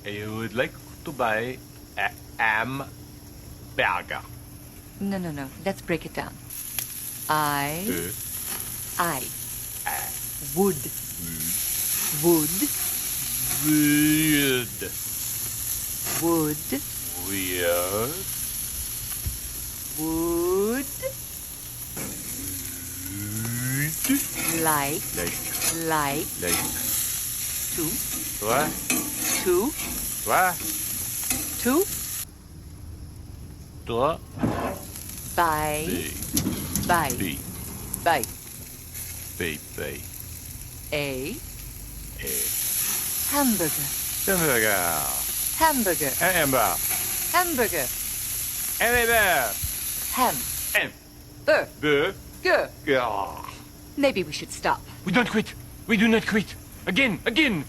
I would like to buy a hamburger. No. Let's break it down. I would Weird. would Weird. would like Like to toi, to toi, to toi, buy buy B, buy B, B, a A. hamburger Hamburger. hamburger Hamburger. hamburger Hamburger. ham M. burger. Burger. Maybe we should stop. We don't quit. We do not quit. Again.